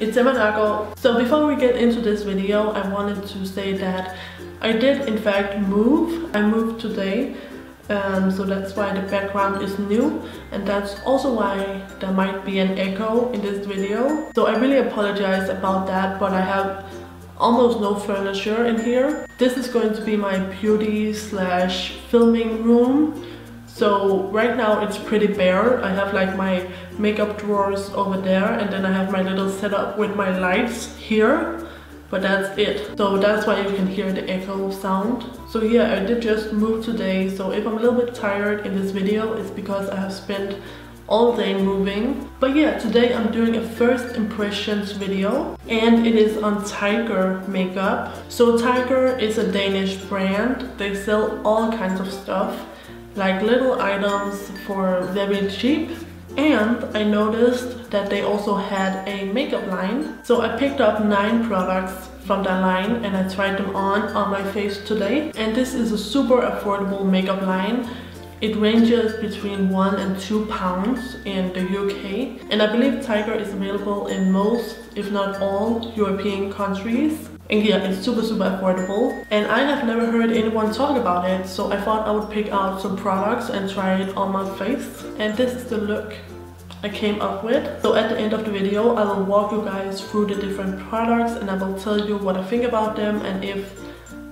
it's Emma Nørgaard. So before we get into this video, I wanted to say that I did in fact move. I moved today, so that's why the background is new, and that's also why there might be an echo in this video. So I really apologize about that, but I have almost no furniture in here. This is going to be my beauty slash filming room. So right now it's pretty bare. I have like my makeup drawers over there, and then I have my little setup with my lights here, but that's it. So that's why you can hear the echo sound. So yeah, I did just move today, so if I'm a little bit tired in this video, it's because I have spent all day moving. But yeah, today I'm doing a first impressions video, and it is on Tiger makeup. So Tiger is a Danish brand. They sell all kinds of stuff, like little items for very cheap. And I noticed that they also had a makeup line. So I picked up 9 products from that line and I tried them on my face today. And this is a super affordable makeup line. It ranges between 1 and 2 pounds in the UK. And I believe Tiger is available in most, if not all, European countries. And yeah, it's super affordable, and I have never heard anyone talk about it, so I thought I would pick out some products and try it on my face. And this is the look I came up with. So at the end of the video, I will walk you guys through the different products, and I will tell you what I think about them and if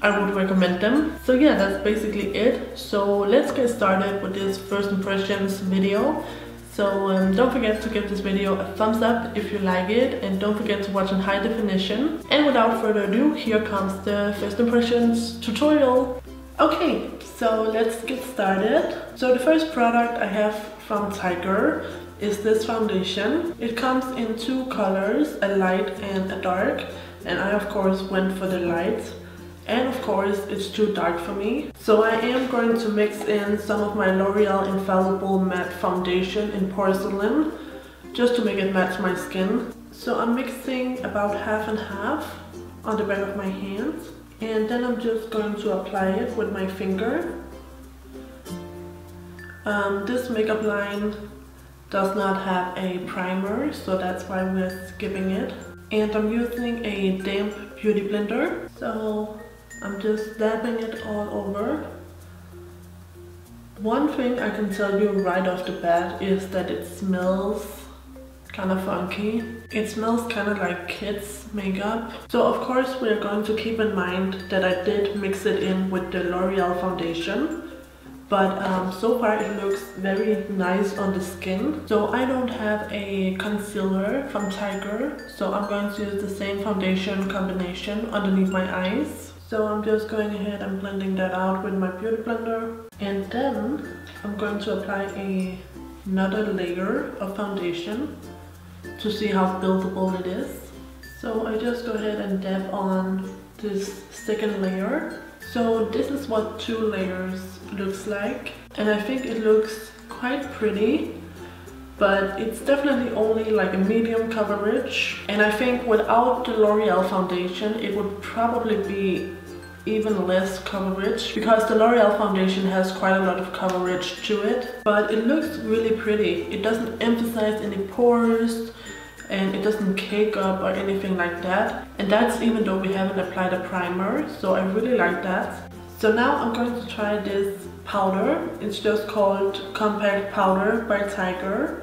I would recommend them. So yeah, that's basically it. So let's get started with this first impressions video. So don't forget to give this video a thumbs up if you like it, and don't forget to watch in high definition. And without further ado, here comes the first impressions tutorial. Okay, so let's get started. So the first product I have from Tiger is this foundation. It comes in 2 colors, a light and a dark, and I of course went for the light. And of course it's too dark for me. So I am going to mix in some of my L'Oreal Infallible Matte Foundation in Porcelain, just to make it match my skin. So I'm mixing about half and half on the back of my hands, and then I'm just going to apply it with my finger. This makeup line does not have a primer, so that's why we're skipping it. And I'm using a damp beauty blender. So I'm just dabbing it all over. One thing I can tell you right off the bat is that it smells kind of funky. It smells kind of like kids makeup. So of course we're going to keep in mind that I did mix it in with the L'Oreal foundation. But so far it looks very nice on the skin. So I don't have a concealer from Tiger, so I'm going to use the same foundation combination underneath my eyes. So I'm just going ahead and blending that out with my beauty blender. And then I'm going to apply another layer of foundation to see how buildable it is. So I just go ahead and dab on this second layer. So this is what 2 layers looks like, and I think it looks quite pretty, but it's definitely only like a medium coverage. And I think without the L'Oreal foundation it would probably be even less coverage, because the L'Oreal foundation has quite a lot of coverage to it. But it looks really pretty. It doesn't emphasize any pores, and it doesn't cake up or anything like that. And that's even though we haven't applied a primer, so I really like that. So now I'm going to try this powder. It's just called Compact Powder by Tiger.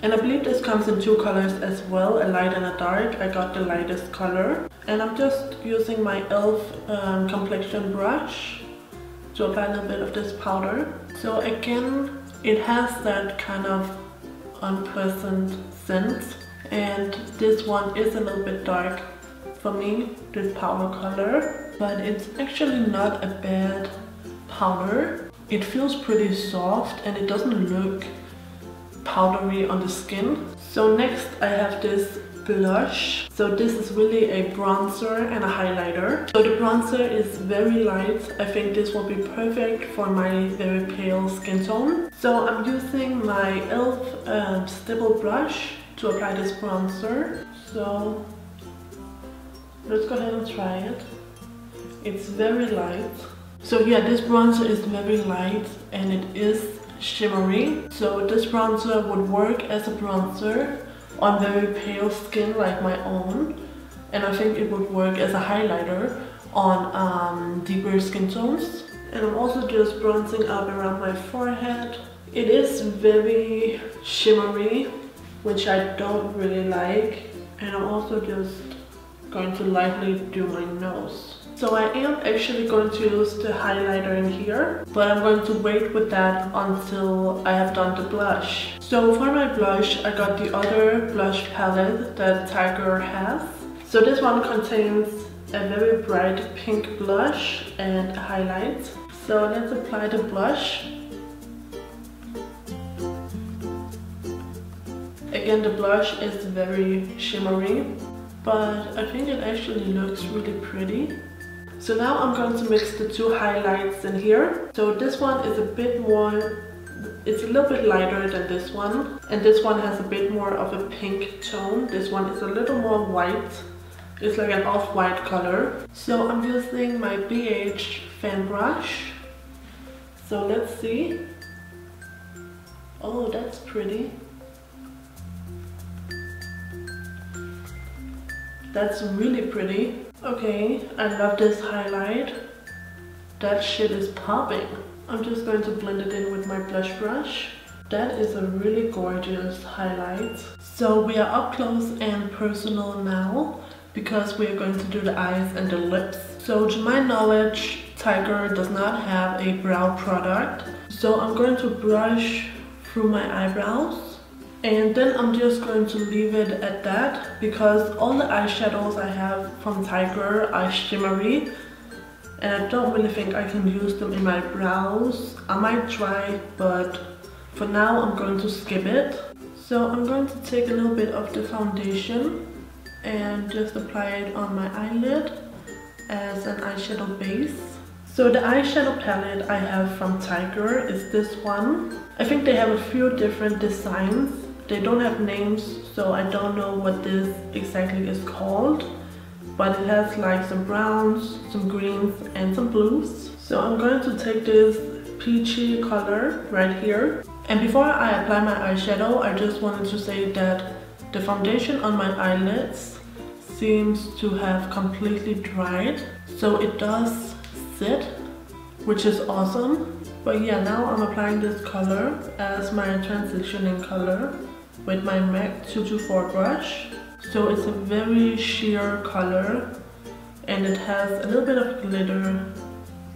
And I believe this comes in 2 colors as well, a light and a dark. I got the lightest color. And I'm just using my e.l.f. complexion brush to apply a little bit of this powder. So again, it has that kind of unpleasant scent, and this one is a little bit dark for me, this powder color, but it's actually not a bad powder. It feels pretty soft and it doesn't look powdery on the skin. So next I have this blush. So this is really a bronzer and a highlighter. So the bronzer is very light. I think this will be perfect for my very pale skin tone. So I'm using my e.l.f. stipple brush to apply this bronzer. So let's go ahead and try it. It's very light. So yeah, this bronzer is very light and it is shimmery. So this bronzer would work as a bronzer, on very pale skin like my own, and I think it would work as a highlighter on deeper skin tones. And I'm also just bronzing up around my forehead. It is very shimmery, which I don't really like, and I'm also just going to lightly do my nose. So I am actually going to use the highlighter in here, but I'm going to wait with that until I have done the blush. So for my blush, I got the other blush palette that Tiger has. So this one contains a very bright pink blush and a highlight. So let's apply the blush. Again, the blush is very shimmery, but I think it actually looks really pretty. So now I'm going to mix the two highlights in here. So this one is a bit more, it's a little bit lighter than this one, and this one has a bit more of a pink tone. This one is a little more white. It's like an off-white color. So I'm using my Beige fan brush. So let's see. Oh, that's pretty. That's really pretty. Okay, I love this highlight. That shit is popping. I'm just going to blend it in with my blush brush. That is a really gorgeous highlight. So we are up close and personal now, because we are going to do the eyes and the lips. So to my knowledge, Tiger does not have a brow product. So I'm going to brush through my eyebrows. And then I'm just going to leave it at that, because all the eyeshadows I have from Tiger are shimmery, and I don't really think I can use them in my brows. I might try, but for now I'm going to skip it. So I'm going to take a little bit of the foundation and just apply it on my eyelid as an eyeshadow base. So the eyeshadow palette I have from Tiger is this one. I think they have a few different designs. They don't have names, so I don't know what this exactly is called, but it has like some browns, some greens, and some blues. So I'm going to take this peachy color right here. And before I apply my eyeshadow, I just wanted to say that the foundation on my eyelids seems to have completely dried. So it does sit, which is awesome. But yeah, now I'm applying this color as my transitioning color with my MAC 224 brush. So it's a very sheer color, and it has a little bit of glitter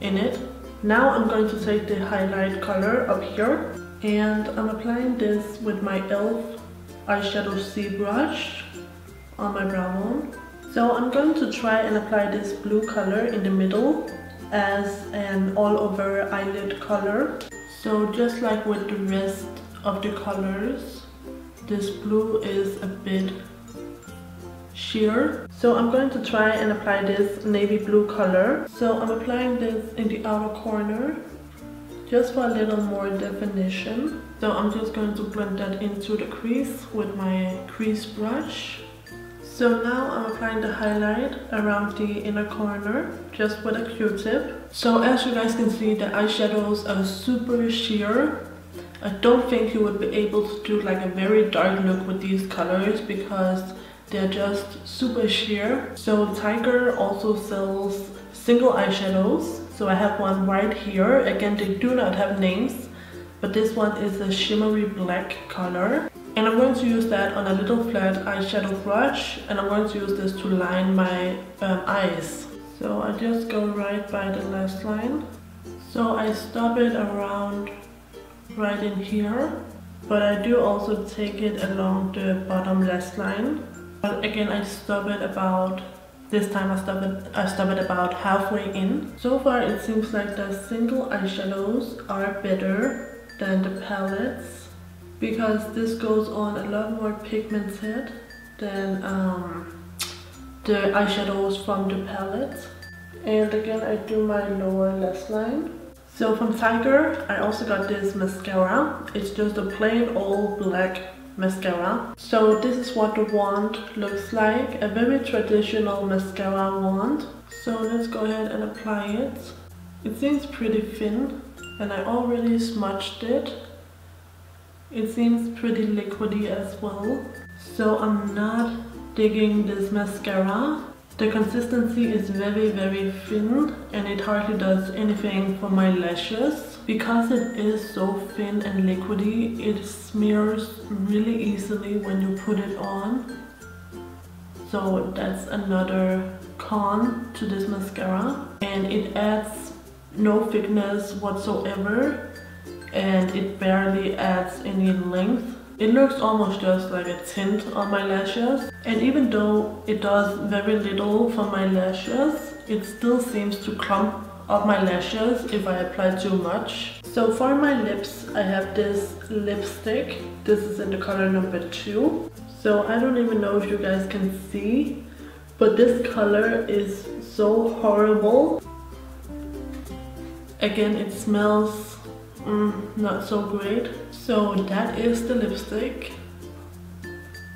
in it. Now I'm going to take the highlight color up here, and I'm applying this with my e.l.f. eyeshadow C brush on my brow bone. So I'm going to try and apply this blue color in the middle as an all over eyelid color. So just like with the rest of the colors, this blue is a bit sheer. So I'm going to try and apply this navy blue color. So I'm applying this in the outer corner just for a little more definition. So I'm just going to blend that into the crease with my crease brush. So now I'm applying the highlight around the inner corner just with a Q-tip. So as you guys can see, the eyeshadows are super sheer. I don't think you would be able to do like a very dark look with these colors because they're just super sheer. So Tiger also sells single eyeshadows. So I have one right here. Again, they do not have names, but this one is a shimmery black color. And I'm going to use that on a little flat eyeshadow brush, and I'm going to use this to line my eyes. So I just go right by the lash line. So I stop it around right in here, but I do also take it along the bottom lash line. But again, I stop it about, this time I stop it about halfway in. So far it seems like the single eyeshadows are better than the palettes, because this goes on a lot more pigmented than the eyeshadows from the palette. And again, I do my lower lash line. So from Tiger, I also got this mascara. It's just a plain old black mascara. So this is what the wand looks like, a very traditional mascara wand. So let's go ahead and apply it. It seems pretty thin, and I already smudged it. It seems pretty liquidy as well. So I'm not digging this mascara. The consistency is very thin and it hardly does anything for my lashes. Because it is so thin and liquidy, it smears really easily when you put it on. So that's another con to this mascara. And it adds no thickness whatsoever and it barely adds any length. It looks almost just like a tint on my lashes, and even though it does very little for my lashes, it still seems to clump up my lashes if I apply too much. So for my lips, I have this lipstick. This is in the color number 2. So I don't even know if you guys can see, but this color is so horrible. Again, it smells not so great. So that is the lipstick.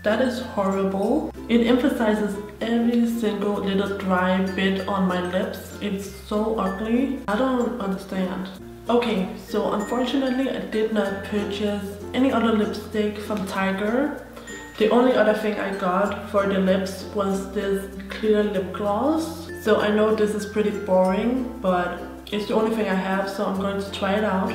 That is horrible. It emphasizes every single little dry bit on my lips. It's so ugly. I don't understand. Okay, so unfortunately I did not purchase any other lipstick from Tiger. The only other thing I got for the lips was this clear lip gloss. So I know this is pretty boring, but it's the only thing I have, so I'm going to try it out.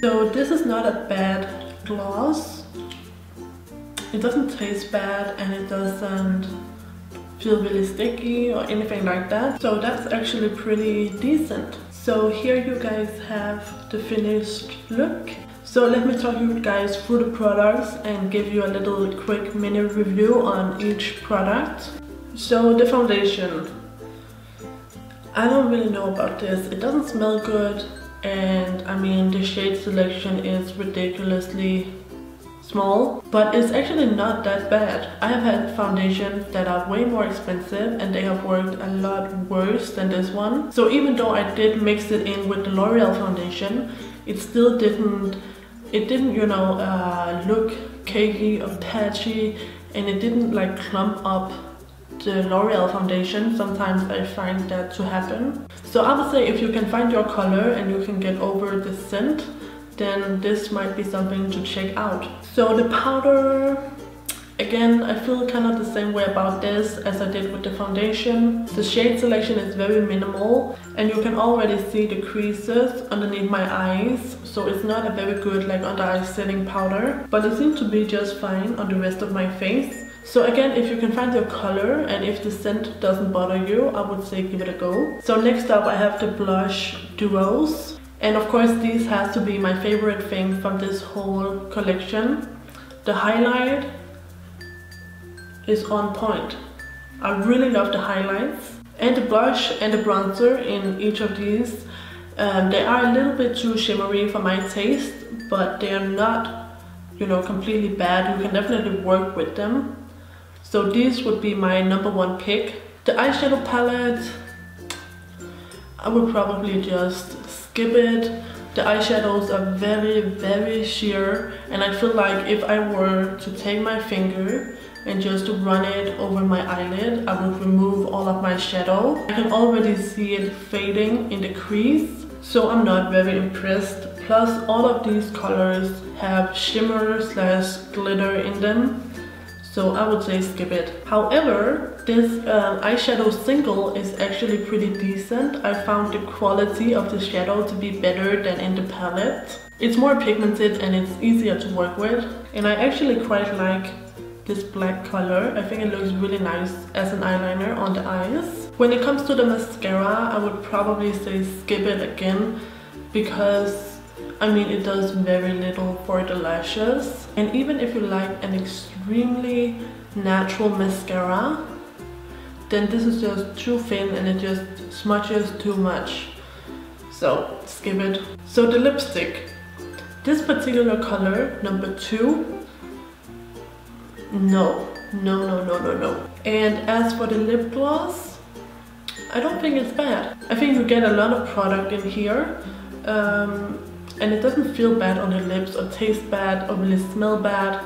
So this is not a bad gloss. It doesn't taste bad and it doesn't feel really sticky or anything like that. So that's actually pretty decent. So here you guys have the finished look. So let me talk you guys through the products and give you a little quick mini review on each product. So the foundation. I don't really know about this. It doesn't smell good. And I mean, the shade selection is ridiculously small, but it's actually not that bad. I have had foundations that are way more expensive and they have worked a lot worse than this one. So even though I did mix it in with the L'Oreal foundation, it still didn't, you know, look cakey or patchy, and it didn't like clump up the L'Oreal foundation. Sometimes I find that to happen. So I would say if you can find your color and you can get over the scent, then this might be something to check out. So the powder, again, I feel kind of the same way about this as I did with the foundation. The shade selection is very minimal and you can already see the creases underneath my eyes. So it's not a very good like under eye setting powder, but it seems to be just fine on the rest of my face. So again, if you can find your color and if the scent doesn't bother you, I would say give it a go. So next up I have the blush duos. And of course these has to be my favorite thing from this whole collection. The highlight is on point. I really love the highlights. And the blush and the bronzer in each of these. They are a little bit too shimmery for my taste, but they are not, you know, completely bad. You can definitely work with them. So these would be my number 1 pick. The eyeshadow palette, I would probably just skip it. The eyeshadows are very sheer, and I feel like if I were to take my finger and just to run it over my eyelid, I would remove all of my shadow. I can already see it fading in the crease, so I'm not very impressed. Plus all of these colors have shimmer / glitter in them. So I would say skip it. However, this eyeshadow single is actually pretty decent. I found the quality of the shadow to be better than in the palette. It's more pigmented and it's easier to work with. And I actually quite like this black color. I think it looks really nice as an eyeliner on the eyes. When it comes to the mascara, I would probably say skip it again because I mean, it does very little for the lashes. And even if you like an extremely natural mascara, then this is just too thin and it just smudges too much. So skip it. So the lipstick. This particular color, number 2, no. And as for the lip gloss, I don't think it's bad. I think you get a lot of product in here. And it doesn't feel bad on the lips or taste bad or really smell bad.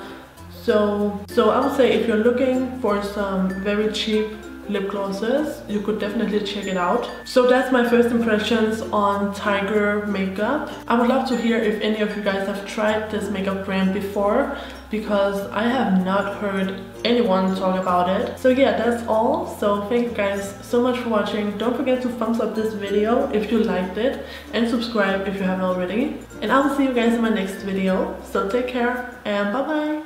So I would say if you're looking for some very cheap lip glosses, you could definitely check it out. So that's my first impressions on Tiger makeup. I would love to hear if any of you guys have tried this makeup brand before, because I have not heard anyone talk about it. So yeah, that's all. So thank you guys so much for watching. Don't forget to thumbs up this video if you liked it, and subscribe if you haven't already. And I will see you guys in my next video. So take care and bye bye.